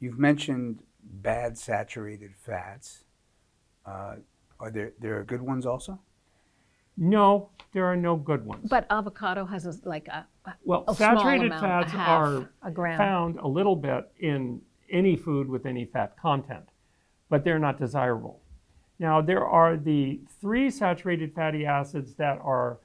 You've mentioned bad saturated fats. Are there good ones also? No, there are no good ones. But avocado has a saturated small amount, fats are a gram. found a little bit in any food with any fat content, but they're not desirable. Now, there are the 3 saturated fatty acids that are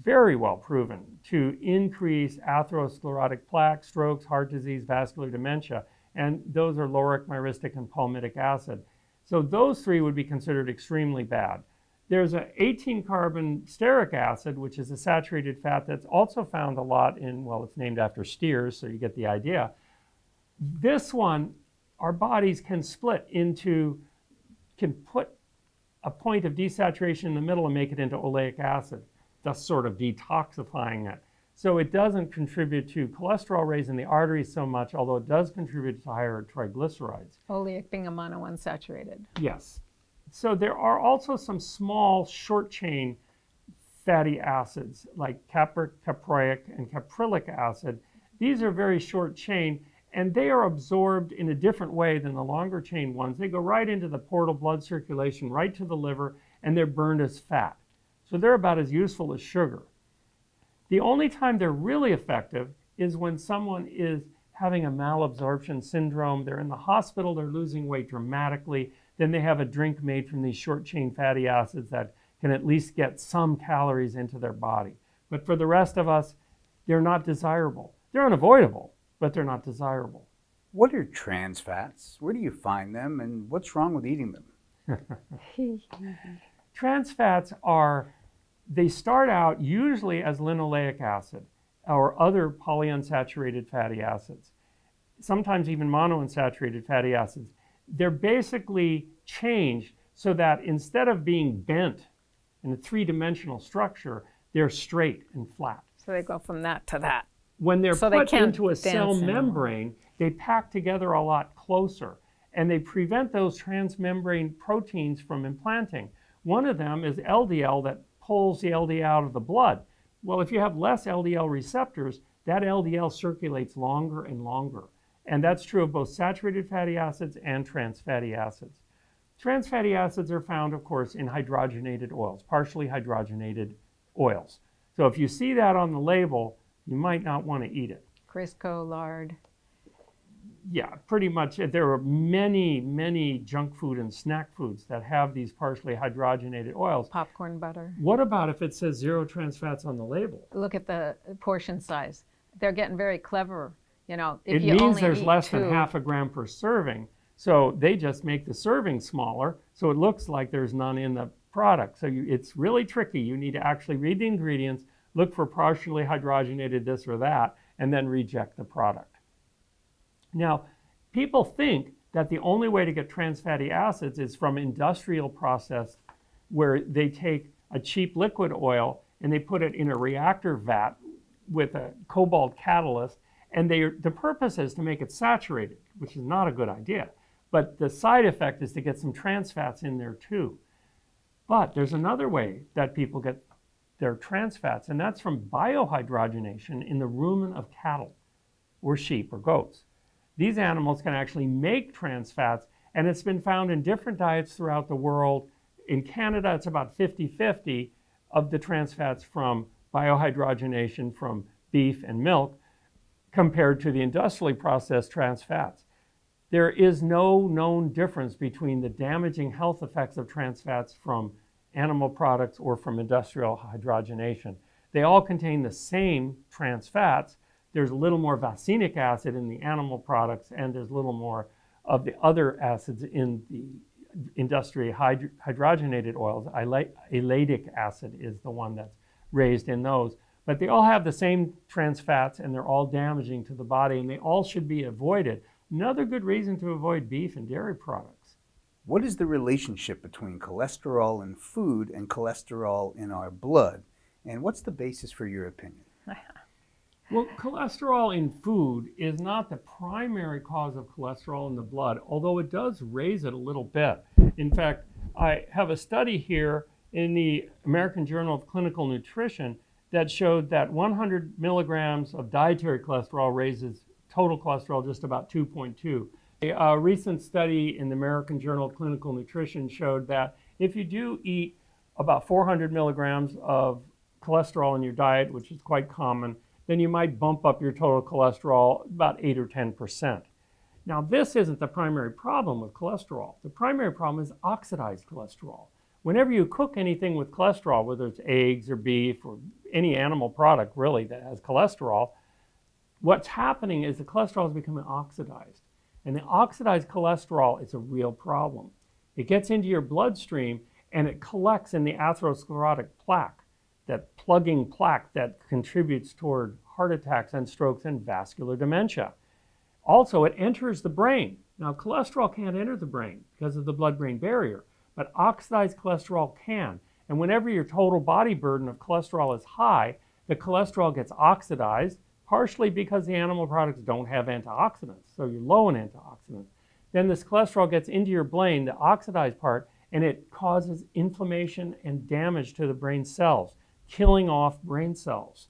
very well proven to increase atherosclerotic plaque, strokes, heart disease, vascular dementia, and those are lauric, myristic, and palmitic acid. So those 3 would be considered extremely bad. There's an 18-carbon stearic acid, which is a saturated fat that's also found a lot in, well, it's named after steers, so you get the idea. This one, our bodies can split into, can put a point of desaturation in the middle and make it into oleic acid, thus sort of detoxifying it. So it doesn't contribute to cholesterol raise in the arteries so much, although it does contribute to higher triglycerides. Oleic being a monounsaturated. Yes. So there are also some small short-chain fatty acids like capric, caproic, and caprylic acid. These are very short-chain, and they are absorbed in a different way than the longer-chain ones. They go right into the portal blood circulation, right to the liver, and they're burned as fat. So they're about as useful as sugar. The only time they're really effective is when someone is having a malabsorption syndrome. They're in the hospital, they're losing weight dramatically. Then they have a drink made from these short-chain fatty acids that can at least get some calories into their body. But for the rest of us, they're not desirable. They're unavoidable, but they're not desirable. What are trans fats? Where do you find them, and what's wrong with eating them? Trans fats they start out usually as linoleic acid or other polyunsaturated fatty acids, sometimes even monounsaturated fatty acids. They're basically changed so that instead of being bent in a 3-dimensional structure, they're straight and flat. So they go from that to that. When they're put into a cell membrane, they pack together a lot closer, and they prevent those transmembrane proteins from implanting. One of them is LDL that pulls the LDL out of the blood. Well, if you have less LDL receptors, that LDL circulates longer and longer. And that's true of both saturated fatty acids and trans fatty acids. Trans fatty acids are found, of course, in hydrogenated oils, partially hydrogenated oils. So if you see that on the label, you might not want to eat it. Crisco, lard. Yeah, pretty much. There are many, many junk food and snack foods that have these partially hydrogenated oils. Popcorn butter. What about if it says 0 trans fats on the label? Look at the portion size. They're getting very clever. You know, if it you means only there's eat less 2, than half a gram per serving. So they just make the serving smaller, so it looks like there's none in the product. So it's really tricky. You need to actually read the ingredients, look for partially hydrogenated this or that, and then reject the product. Now, people think that the only way to get trans fatty acids is from industrial process where they take a cheap liquid oil and they put it in a reactor vat with a cobalt catalyst, and the purpose is to make it saturated, which is not a good idea. But the side effect is to get some trans fats in there too. But there's another way that people get their trans fats, and that's from biohydrogenation in the rumen of cattle or sheep or goats. These animals can actually make trans fats, and it's been found in different diets throughout the world. In Canada, it's about 50-50 of the trans fats from biohydrogenation from beef and milk compared to the industrially processed trans fats. There is no known difference between the damaging health effects of trans fats from animal products or from industrial hydrogenation. They all contain the same trans fats. There's a little more vasinic acid in the animal products, and there's a little more of the other acids in the industrially hydrogenated oils. Aladic acid is the one that's raised in those. But they all have the same trans fats, and they're all damaging to the body, and they all should be avoided. Another good reason to avoid beef and dairy products. What is the relationship between cholesterol in food and cholesterol in our blood? And what's the basis for your opinion? Well, cholesterol in food is not the primary cause of cholesterol in the blood, although it does raise it a little bit. In fact, I have a study here in the American Journal of Clinical Nutrition that showed that 100 milligrams of dietary cholesterol raises total cholesterol just about 2.2. A recent study in the American Journal of Clinical Nutrition showed that if you do eat about 400 milligrams of cholesterol in your diet, which is quite common, then you might bump up your total cholesterol about 8 or 10%. Now, this isn't the primary problem with cholesterol. The primary problem is oxidized cholesterol. Whenever you cook anything with cholesterol, whether it's eggs or beef or any animal product really that has cholesterol, what's happening is the cholesterol is becoming oxidized. And the oxidized cholesterol is a real problem. It gets into your bloodstream and it collects in the atherosclerotic plaque, that plugging plaque that contributes toward heart attacks and strokes and vascular dementia. Also, it enters the brain. Now, cholesterol can't enter the brain because of the blood-brain barrier, but oxidized cholesterol can. And whenever your total body burden of cholesterol is high, the cholesterol gets oxidized, partially because the animal products don't have antioxidants, so you're low in antioxidants. Then this cholesterol gets into your brain, the oxidized part, and it causes inflammation and damage to the brain cells, killing off brain cells.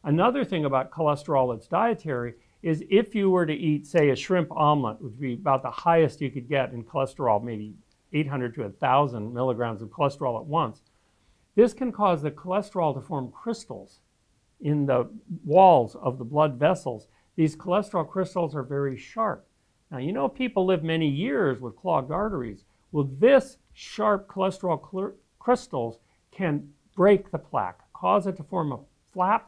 Another thing about cholesterol that's dietary is if you were to eat, say, a shrimp omelet, which would be about the highest you could get in cholesterol, maybe 800 to 1,000 milligrams of cholesterol at once, this can cause the cholesterol to form crystals in the walls of the blood vessels. These cholesterol crystals are very sharp. Now, you know people live many years with clogged arteries. Well, this sharp cholesterol crystals can break the plaque, cause it to form a flap,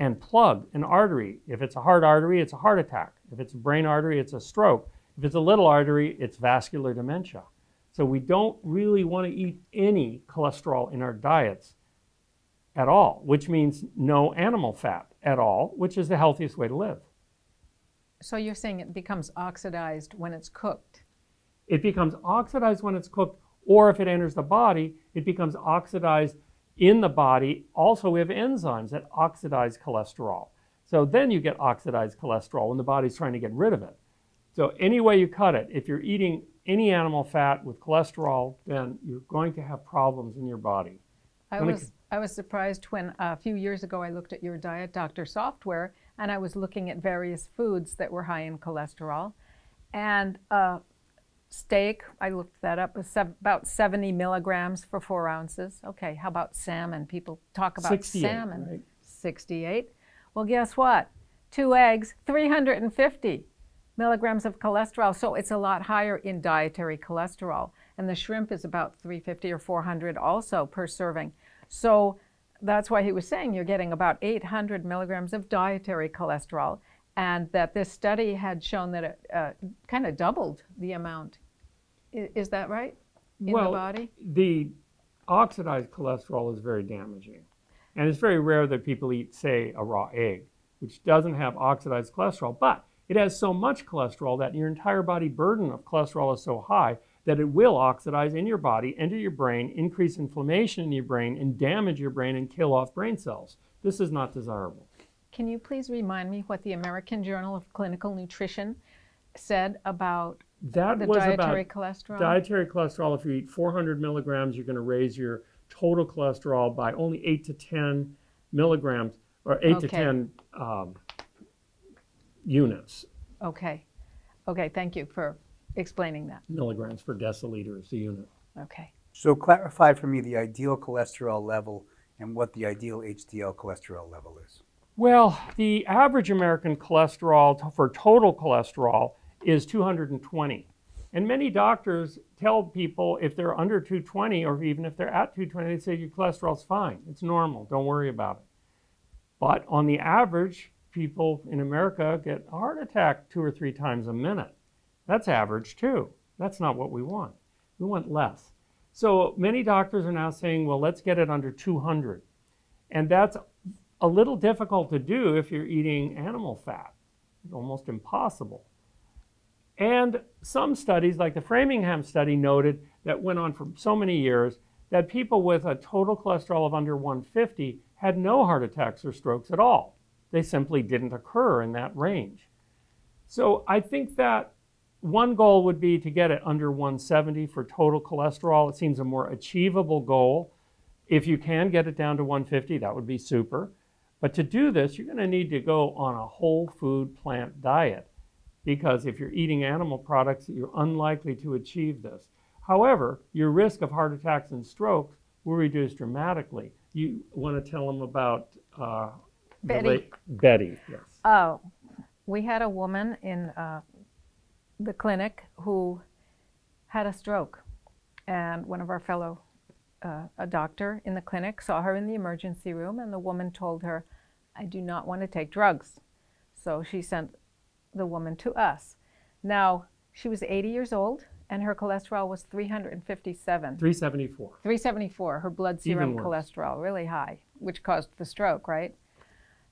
and plug an artery. If it's a heart artery, it's a heart attack. If it's a brain artery, it's a stroke. If it's a little artery, it's vascular dementia. So we don't really want to eat any cholesterol in our diets at all, which means no animal fat at all, which is the healthiest way to live. So you're saying it becomes oxidized when it's cooked? It becomes oxidized when it's cooked, or if it enters the body, it becomes oxidized in the body. Also, we have enzymes that oxidize cholesterol. So then you get oxidized cholesterol when the body's trying to get rid of it. So any way you cut it, if you're eating any animal fat with cholesterol, then you're going to have problems in your body. I was surprised when a few years ago I looked at your Diet Doctor software and I was looking at various foods that were high in cholesterol. And steak, I looked that up, was about 70 milligrams for 4 ounces. Okay, how about salmon? People talk about 68, salmon. right? 68. Well, guess what? 2 eggs, 350 milligrams of cholesterol. So it's a lot higher in dietary cholesterol. And the shrimp is about 350 or 400 also per serving. So that's why he was saying you're getting about 800 milligrams of dietary cholesterol, and that this study had shown that it kind of doubled the amount. Is that right? In the body? The oxidized cholesterol is very damaging. And it's very rare that people eat, say, a raw egg, which doesn't have oxidized cholesterol, but it has so much cholesterol that your entire body burden of cholesterol is so high that it will oxidize in your body, enter your brain, increase inflammation in your brain, and damage your brain and kill off brain cells. This is not desirable. Can you please remind me what the American Journal of Clinical Nutrition said about that the was dietary about cholesterol? Dietary cholesterol, if you eat 400 milligrams, you're going to raise your total cholesterol by only 8 to 10 milligrams, or 8 to 10 units. Okay. Okay, thank you for explaining that. Milligrams per deciliter is the unit. Okay. So clarify for me the ideal cholesterol level and what the ideal HDL cholesterol level is. Well, the average American cholesterol for total cholesterol is 220. And many doctors tell people if they're under 220, or even if they're at 220, they say your cholesterol's fine. It's normal. Don't worry about it. But on the average, people in America get a heart attack 2 or 3 times a minute. That's average too. That's not what we want. We want less. So many doctors are now saying, well, let's get it under 200. And that's a little difficult to do if you're eating animal fat. It's almost impossible. And some studies, like the Framingham study, noted that went on for so many years that people with a total cholesterol of under 150 had no heart attacks or strokes at all. They simply didn't occur in that range. So I think that one goal would be to get it under 170 for total cholesterol. It seems a more achievable goal. If you can get it down to 150, that would be super. But to do this, you're going to need to go on a whole food plant diet, because if you're eating animal products, you're unlikely to achieve this. However, your risk of heart attacks and strokes will reduce dramatically. You want to tell them about Betty. Betty, yes. Oh, we had a woman in the clinic who had a stroke, and one of our fellow, a doctor in the clinic, saw her in the emergency room, and the woman told her, "I do not want to take drugs." So she sent the woman to us. Now, she was 80 years old, and her cholesterol was 357. 374. 374, her blood serum Even worse. cholesterol, really high, which caused the stroke, right?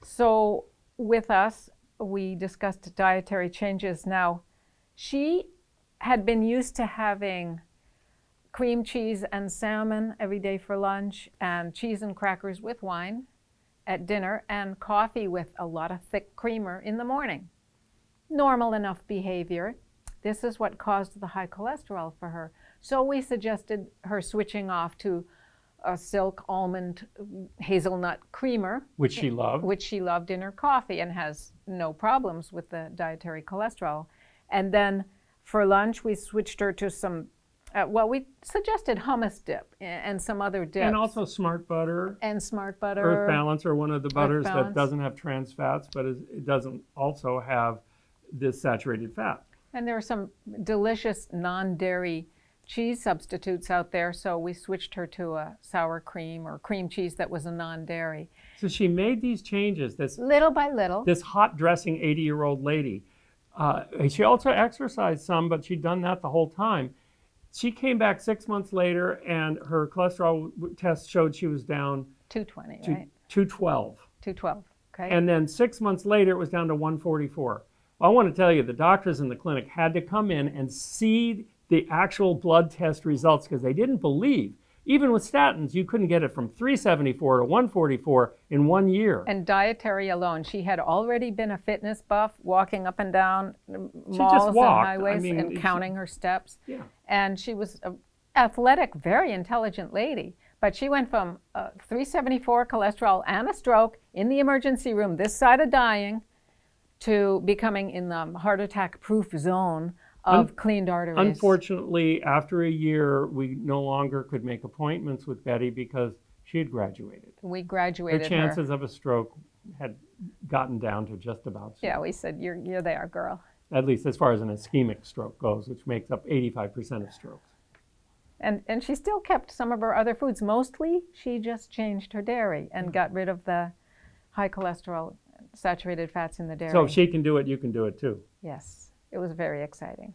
So with us, we discussed dietary changes. Now, she had been used to having cream cheese and salmon every day for lunch, and cheese and crackers with wine at dinner, and coffee with a lot of thick creamer in the morning. Normal enough behavior. This is what caused the high cholesterol for her. So we suggested her switching off to a silk almond hazelnut creamer, Which she loved. which she loved in her coffee and has no problems with the dietary cholesterol. And then for lunch, we switched her to some, well, we suggested hummus dip and some other dips. And also smart butter. And smart butter. Earth Balance, or one of the butters that Balance. doesn't have trans fats, but it doesn't also have this saturated fat. And there are some delicious non-dairy cheese substitutes out there, so we switched her to a sour cream or cream cheese that was a non-dairy. So she made these changes. Little by little. This hot dressing 80-year-old lady. She also exercised some, but she'd done that the whole time. She came back 6 months later, and her cholesterol test showed she was down 220, to right? 212. 212, okay. And then 6 months later, it was down to 144. Well, I want to tell you, the doctors in the clinic had to come in and see the actual blood test results, because they didn't believe. Even with statins, you couldn't get it from 374 to 144 in 1 year. And dietary alone. She had already been a fitness buff, walking up and down She malls just and walked. highways I mean, and counting her steps. Yeah. And she was an athletic, very intelligent lady. But she went from 374 cholesterol and a stroke in the emergency room, this side of dying, to becoming in the heart attack proof zone of cleaned arteries. Unfortunately, after a year, we no longer could make appointments with Betty because she had graduated. We Her graduated chances of a stroke had gotten down to just about zero. Yeah, we said, you're there, girl. At least as far as an ischemic stroke goes, which makes up 85% of strokes. And she still kept some of her other foods. Mostly, she just changed her dairy and got rid of the high cholesterol, saturated fats in the dairy. So if she can do it, you can do it too. Yes, it was very exciting.